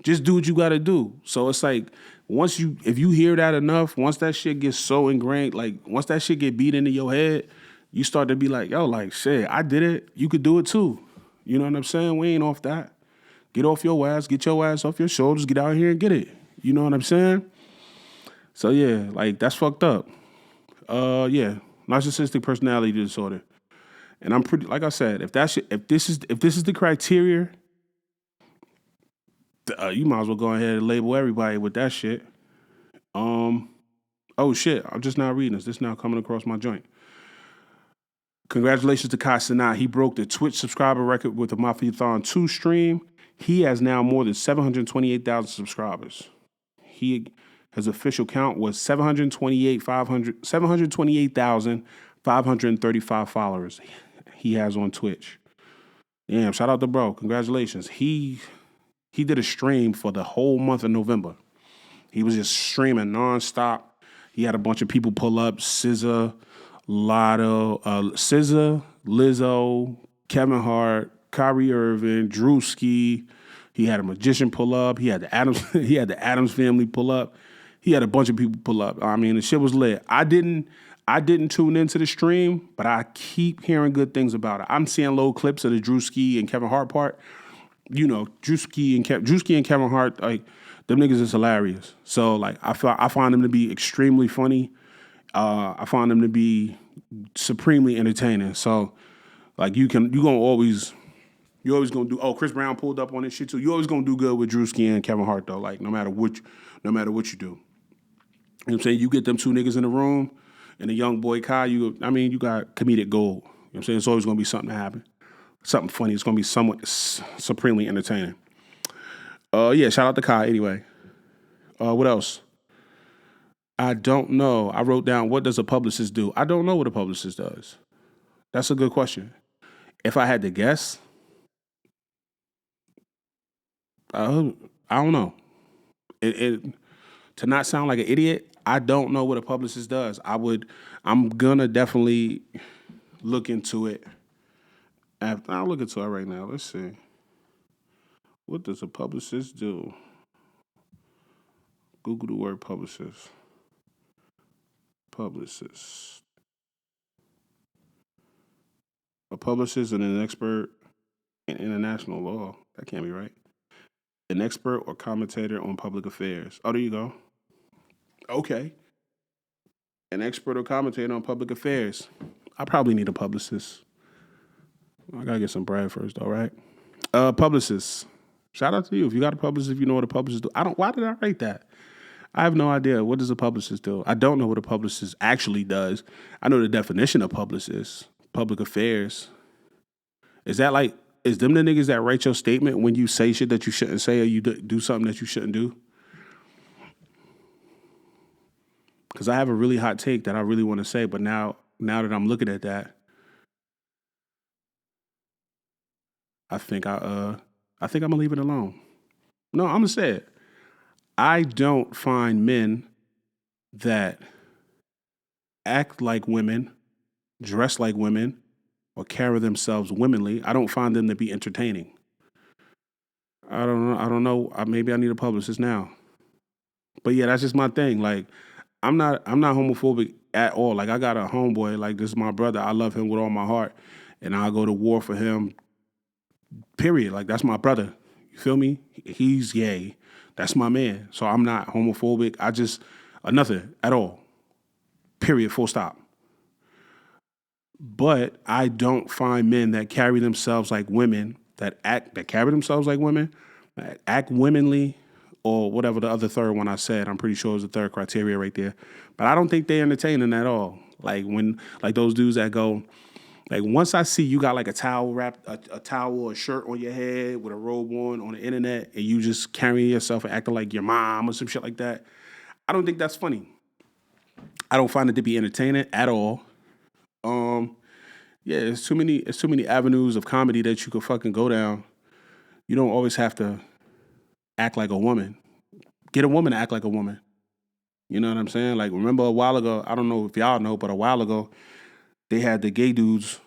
Just do what you gotta do. So it's like, if you hear that enough, once that shit gets so ingrained, like, once that shit get beat into your head, you start to be like, yo, like, shit, I did it. You could do it too. You know what I'm saying? We ain't off that. Get off your ass. Get your ass off your shoulders. Get out here and get it. You know what I'm saying? So yeah, like, that's fucked up. Yeah, narcissistic personality disorder. And I'm pretty, like I said, if this is the criteria, you might as well go ahead and label everybody with that shit. Oh shit, I'm just now reading this. This is now coming across my joint. Congratulations to Kai Cenat. He broke the Twitch subscriber record with the Mafiathon 2 stream. He has now more than 728,000 subscribers. His official count was 728,535 followers he has on Twitch. Damn, shout out to bro. Congratulations. He did a stream for the whole month of November. He was just streaming nonstop. He had a bunch of people pull up: SZA, Lizzo, Kevin Hart, Kyrie Irving, Drewski. He had a magician pull up. He had the Adams. He had the Adams family pull up. He had a bunch of people pull up. I mean, the shit was lit. I didn't tune into the stream, but I keep hearing good things about it. I'm seeing little clips of the Drewski and Kevin Hart part. You know, Drewski and Kevin Hart, like, them niggas is hilarious. So, like, I find them to be extremely funny. I find them to be supremely entertaining. So, like, you're always gonna do. Oh, Chris Brown pulled up on this shit too. You always gonna do good with Drewski and Kevin Hart though. Like, no matter what you do. You know what I'm saying? You get them two niggas in the room, and the young boy Kai. You got comedic gold. You know what I'm saying? It's always gonna be something to happen. Something funny. It's gonna be somewhat supremely entertaining. Yeah, shout out to Kai anyway. What else? I don't know. I wrote down, what does a publicist do? I don't know what a publicist does. That's a good question. If I had to guess, I don't know. To not sound like an idiot, I don't know what a publicist does. I'm gonna definitely look into it. I'll look into it right now. Let's see. What does a publicist do? Google the word publicist. Publicist. A publicist is an expert in international law. That can't be right. An expert or commentator on public affairs. Oh, there you go. Okay. An expert or commentator on public affairs. I probably need a publicist. I gotta get some bread first, all right? Publicist. Shout out to you. If you got a publicist, if you know what a publicist do. Why did I write that? I have no idea. What does a publicist do? I don't know what a publicist actually does. I know the definition of publicist. Public affairs. Is them the niggas that write your statement when you say shit that you shouldn't say, or you do something that you shouldn't do? Because I have a really hot take that I really want to say, but now that I'm looking at that, I think I'm gonna leave it alone. No, I'm gonna say it. I don't find men that act like women, dress like women, or carry themselves womanly. I don't find them to be entertaining. I don't know. Maybe I need a publicist now. But yeah, that's just my thing. Like, I'm not homophobic at all. Like, I got a homeboy. Like, this is my brother. I love him with all my heart, and I'll go to war for him. Period. Like, that's my brother. You feel me? He's gay. That's my man. So I'm not homophobic. I just nothing at all. Period. Full stop. But I don't find men that carry themselves like women, that carry themselves like women, that act womanly, or whatever the other third one I said. I'm pretty sure is the third criteria right there. But I don't think they're entertaining at all. Like, when, like, those dudes that go, like, once I see you got like a towel wrapped, a towel or a shirt on your head with a robe on the internet, and you just carrying yourself and acting like your mom or some shit like that, I don't think that's funny. I don't find it to be entertaining at all. Yeah, it's too many avenues of comedy that you could fucking go down. You don't always have to act like a woman. Get a woman to act like a woman. You know what I'm saying? Like, remember a while ago, I don't know if y'all know, but a while ago, they had the gay dudes.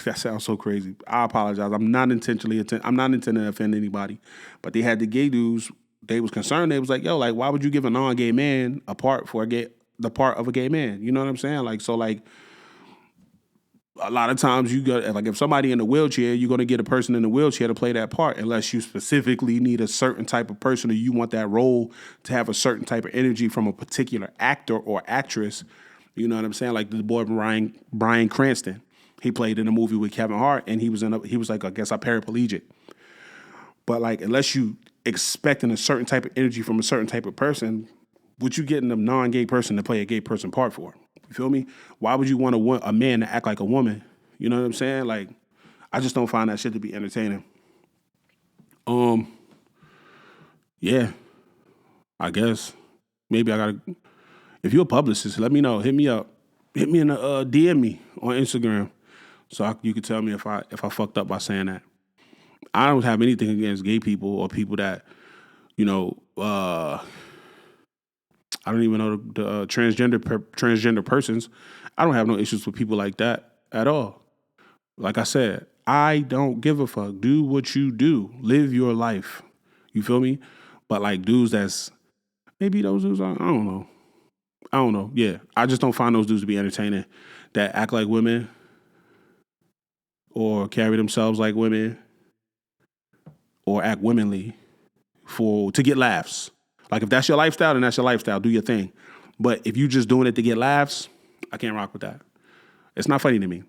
That sounds so crazy. I apologize. I'm not intending to offend anybody. But they had the gay dudes. They was concerned. They was like, yo, like, why would you give a non-gay man the part of a gay man? You know what I'm saying? Like, so, like, a lot of times you got, like, if somebody in a wheelchair, you're going to get a person in a wheelchair to play that part, unless you specifically need a certain type of person, or you want that role to have a certain type of energy from a particular actor or actress. You know what I'm saying? Like the boy Bryan Cranston, he played in a movie with Kevin Hart, and he was like, I guess, a paraplegic. But, like, unless you expecting a certain type of energy from a certain type of person, what you getting a non-gay person to play a gay person part for? You feel me? Why would you want a man to act like a woman? You know what I'm saying? Like, I just don't find that shit to be entertaining. Yeah. I guess maybe I gotta. If you're a publicist, let me know. Hit me up. Hit me in the DM me on Instagram, so you can tell me if I fucked up by saying that. I don't have anything against gay people or people that, you know, I don't even know the transgender persons. I don't have no issues with people like that at all. Like I said, I don't give a fuck. Do what you do. Live your life. You feel me? But like dudes that's maybe those dudes I don't know. I don't know. Yeah, I just don't find those dudes to be entertaining. That act like women or carry themselves like women or act womanly to get laughs. Like if that's your lifestyle, then that's your lifestyle. Do your thing. But if you just doing it to get laughs, I can't rock with that. It's not funny to me.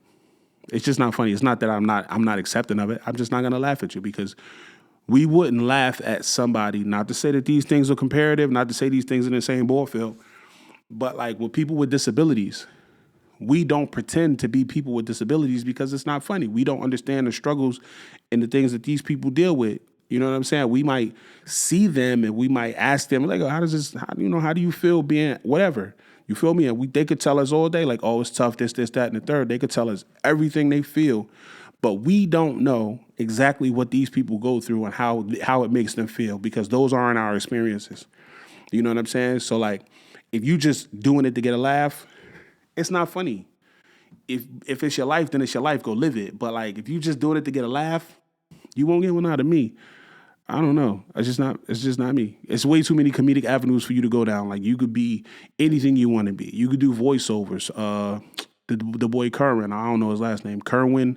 It's just not funny. It's not that I'm not accepting of it. I'm just not gonna laugh at you because we wouldn't laugh at somebody. Not to say that these things are comparative. Not to say these things are in the same ball field. But like with people with disabilities, we don't pretend to be people with disabilities because it's not funny. We don't understand the struggles and the things that these people deal with. You know what I'm saying? We might see them and we might ask them, like, oh, how do you feel being whatever? You feel me? And they could tell us all day, like, oh, it's tough, this, that, and the third. They could tell us everything they feel, but we don't know exactly what these people go through and how it makes them feel because those aren't our experiences. You know what I'm saying? So, like, if you just doing it to get a laugh, it's not funny. If it's your life, then it's your life. Go live it. But, like, if you just doing it to get a laugh, you won't get one out of me. I don't know. It's just not me. It's way too many comedic avenues for you to go down. Like you could be anything you want to be. You could do voiceovers. The boy Kerwin, I don't know his last name. Kerwin,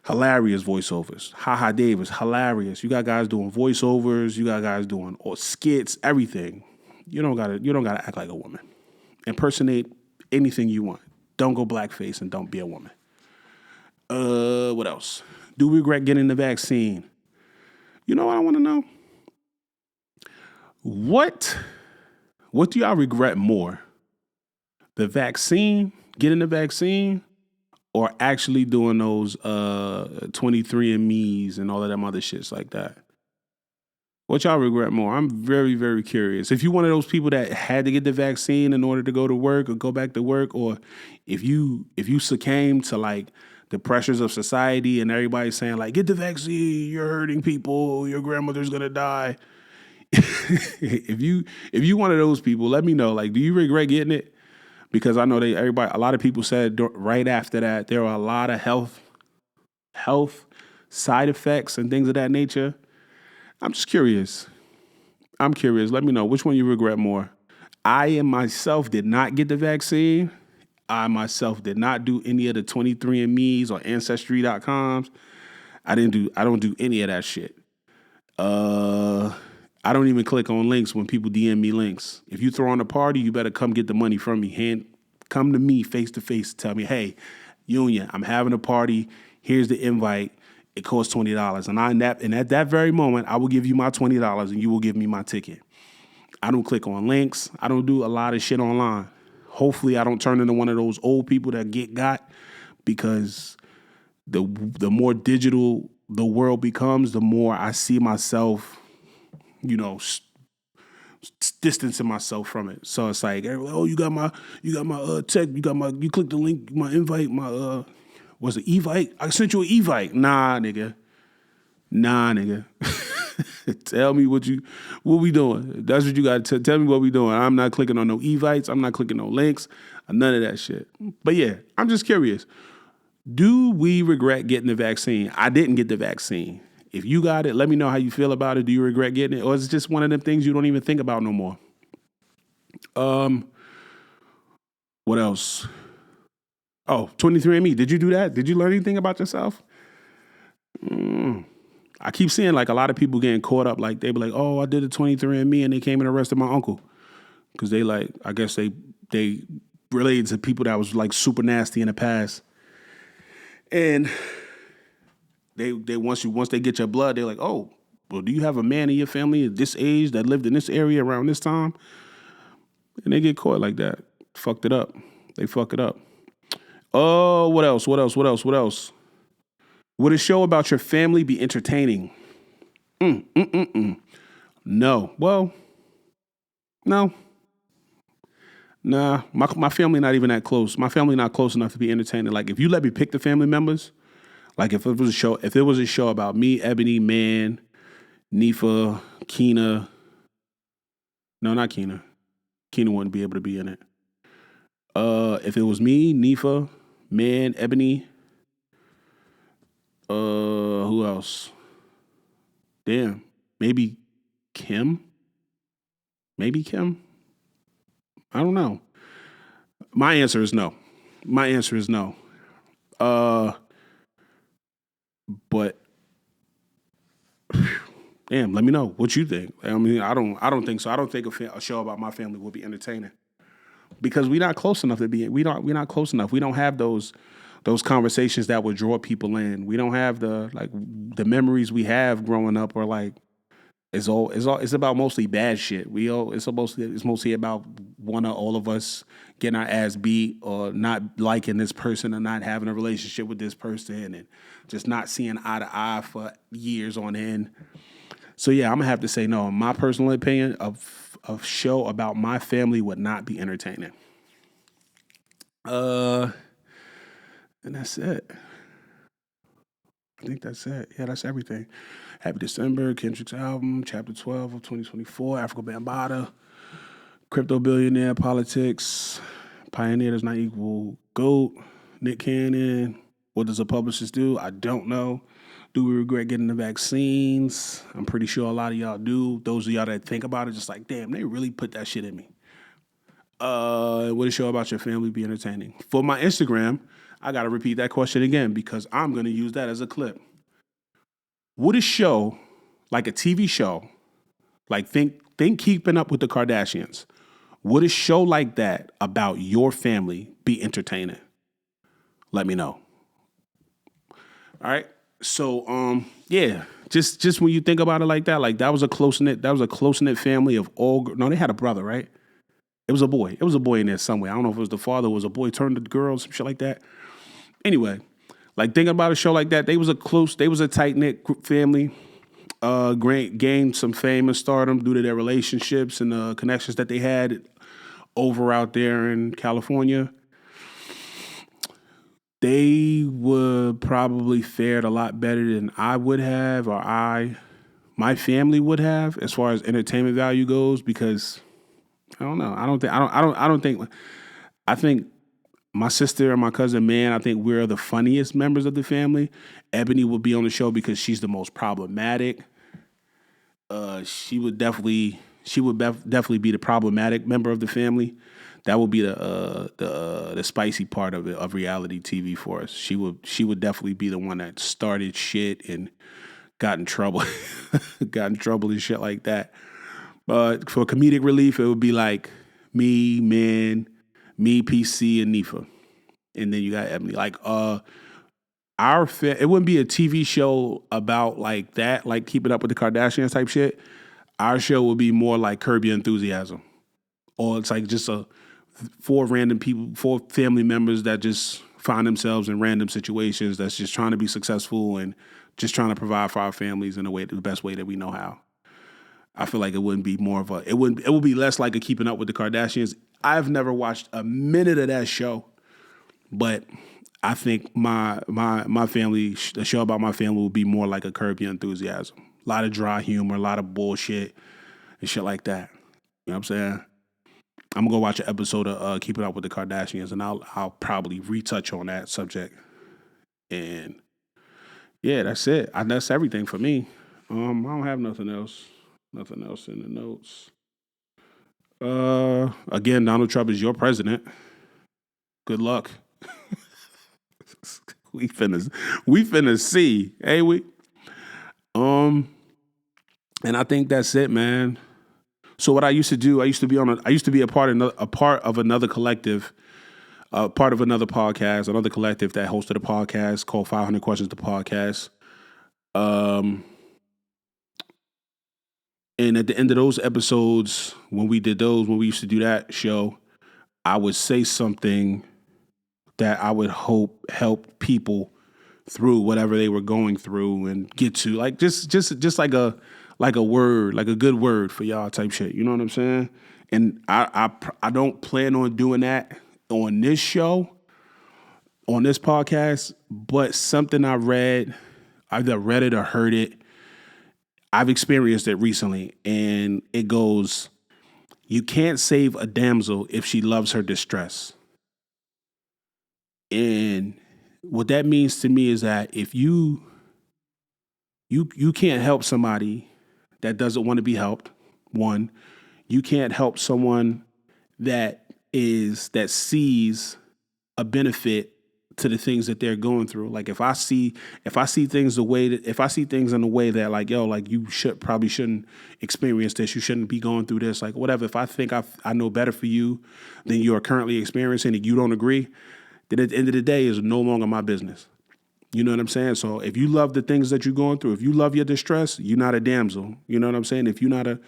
hilarious voiceovers. Ha Davis, hilarious. You got guys doing voiceovers. You got guys doing skits, everything. You don't gotta act like a woman. Impersonate anything you want. Don't go blackface and don't be a woman. What else? Do we regret getting the vaccine? You know what I want to know? What do y'all regret more? The vaccine, getting the vaccine, or actually doing those 23andMe's and all of them other shits like that? What y'all regret more? I'm very, very curious. If you're one of those people that had to get the vaccine in order to go to work or go back to work, or if you succumb to like the pressures of society and everybody saying like, get the vaccine, you're hurting people, your grandmother's gonna die. If you one of those people, let me know. Like, do you regret getting it? Because I know a lot of people said right after that there were a lot of health side effects and things of that nature. I'm just curious. Let me know which one you regret more. I myself did not get the vaccine. I myself did not do any of the 23andMe's or Ancestry.coms. I don't do any of that shit. I don't even click on links when people DM me links. If you throw on a party, you better come get the money from me. Come to me face to face. Tell me, hey, Union, I'm having a party. Here's the invite. It costs $20. And at that very moment, I will give you my $20 and you will give me my ticket. I don't click on links. I don't do a lot of shit online. Hopefully I don't turn into one of those old people that got, because the more digital the world becomes, the more I see myself, distancing myself from it. So it's like, oh, you got my tech, you click the link, my invite, my was it Evite? I sent you an Evite. Nah, nigga. Tell me what we doing. That's what you got to tell me what we doing. I'm not clicking on no Evites. I'm not clicking no links. None of that shit. But yeah, I'm just curious. Do we regret getting the vaccine? I didn't get the vaccine. If you got it, let me know how you feel about it. Do you regret getting it? Or is it just one of them things you don't even think about no more? What else? Oh, 23andMe. Did you do that? Did you learn anything about yourself? I keep seeing like a lot of people getting caught up. Like they be like, oh, I did a 23andMe and they came and arrested my uncle. Because they like, I guess they related to people that was like super nasty in the past. And they once they get your blood, they're like, oh, well, do you have a man in your family at this age that lived in this area around this time? And they get caught like that. Fucked it up. They fuck it up. Oh, what else? Would a show about your family be entertaining? No. Well, No. Nah, my family not even that close. My family not close enough to be entertaining. Like if you let me pick the family members, like if it was a show about me, Ebony, Man, Nifa, Keena. No, not Keena. Keena wouldn't be able to be in it. If it was me, Nifa, Man, Ebony, who else? Damn. Maybe Kim? Maybe Kim? I don't know. My answer is no. My answer is no. But damn, let me know what you think. I mean, I don't think so. I don't think a show about my family would be entertaining because we're not close enough to be. We're not close enough. We don't have those conversations that would draw people in. We don't have the memories we have growing up are like it's about mostly bad shit. It's mostly about all of us getting our ass beat or not liking this person or not having a relationship with this person and just not seeing eye to eye for years on end. So yeah, I'm gonna have to say no. In my personal opinion, of show about my family would not be entertaining. And that's it. I think that's it. Yeah, that's everything. Happy December, Kendrick's album, Chapter 12 of 2024, Afrika Bambaataa, Crypto Billionaire Politics, Pioneer does not equal GOAT, Nick Cannon, what does a publicist do? I don't know. Do we regret getting the vaccines? I'm pretty sure a lot of y'all do. Those of y'all that think about it, just like, damn, they really put that shit in me. Would a show about your family be entertaining? For my Instagram, I got to repeat that question again because I'm going to use that as a clip. Would a show, like a TV show, like think Keeping Up with the Kardashians, would a show like that about your family be entertaining? Let me know. All right. So, yeah, just when you think about it like that was a close knit family of all. No, they had a brother, right? It was a boy. It was a boy in there somewhere. I don't know if it was the father, it was a boy turned to the girl, some shit like that. Anyway, like thinking about a show like that, they was a tight knit family. Gained some fame and stardom due to their relationships and the connections that they had over out there in California. They would probably fared a lot better than I would have, or my family would have, as far as entertainment value goes. Because I don't know. I think my sister and my cousin, man, I think we're the funniest members of the family. Ebony will be on the show because she's the most problematic. She would definitely be the problematic member of the family. That would be the spicy part of reality TV for us. She would definitely be the one that started shit and got in trouble, and shit like that. But for comedic relief, it would be like me, Man, me, PC, and Nifa, and then you got Ebony. Like it wouldn't be a TV show about like that, like Keeping Up with the Kardashians type shit. Our show would be more like Curb Your Enthusiasm, or it's like just four family members that just find themselves in random situations that's just trying to be successful and just trying to provide for our families in the best way that we know how. I feel like it wouldn't be more of it would be less like a Keeping Up with the Kardashians. I've never watched a minute of that show, but I think my family, the show about my family would be more like a Curb Your Enthusiasm. A lot of dry humor, a lot of bullshit and shit like that. You know what I'm saying? I'm gonna go watch an episode of Keeping Up with the Kardashians, and I'll probably retouch on that subject. And yeah, that's it. That's everything for me. I don't have nothing else. Nothing else in the notes. Again, Donald Trump is your president. Good luck. we finna see, hey we. And I think that's it, man. So what I used to do, I used to be a part of another collective, part of another podcast, another collective that hosted a podcast called 500 Questions, the podcast. And at the end of those episodes, when we used to do that show, I would say something that I would hope help people through whatever they were going through and get to, like just like a word, like a good word for y'all type shit. You know what I'm saying? And I don't plan on doing that on this show, on this podcast, but something I read, either read it or heard it, I've experienced it recently, and it goes, you can't save a damsel if she loves her distress. And what that means to me is that if you can't help somebody that doesn't want to be helped, one, you can't help someone that sees a benefit to the things that they're going through. Like if I see things in a way that like, yo, like you probably shouldn't experience this, you shouldn't be going through this, like whatever. If I think I know better for you than you are currently experiencing and you don't agree, then at the end of the day is no longer my business. You know what I'm saying? So if you love the things that you're going through, if you love your distress, you're not a damsel. You know what I'm saying? If you're not a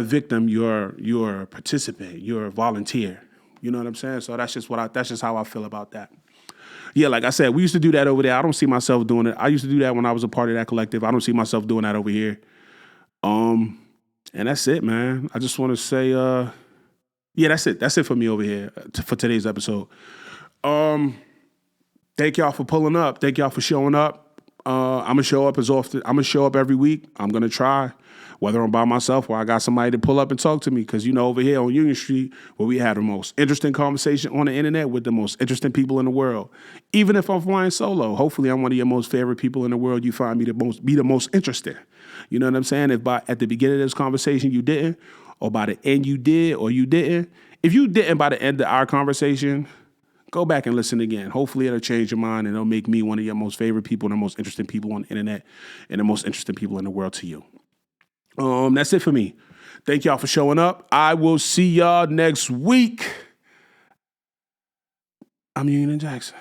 victim, you're a participant, you're a volunteer. You know what I'm saying? So that's just how I feel about that. Yeah, like I said, we used to do that over there. I don't see myself doing it. I used to do that when I was a part of that collective. I don't see myself doing that over here. And that's it, man. I just want to say, yeah, that's it. That's it for me over here for today's episode. Thank y'all for pulling up. Thank y'all for showing up. I'm gonna show up as often. I'm gonna show up every week. I'm gonna try, whether I'm by myself or I got somebody to pull up and talk to me. Because over here on Union Street, where we had the most interesting conversation on the internet with the most interesting people in the world. Even if I'm flying solo, hopefully I'm one of your most favorite people in the world. You find me be the most interesting. You know what I'm saying? If at the beginning of this conversation you didn't, or by the end you did, or you didn't. If you didn't by the end of our conversation, go back and listen again. Hopefully it'll change your mind and it'll make me one of your most favorite people and the most interesting people on the internet and the most interesting people in the world to you. That's it for me. Thank y'all for showing up. I will see y'all next week. I'm U.N.N. Jackson.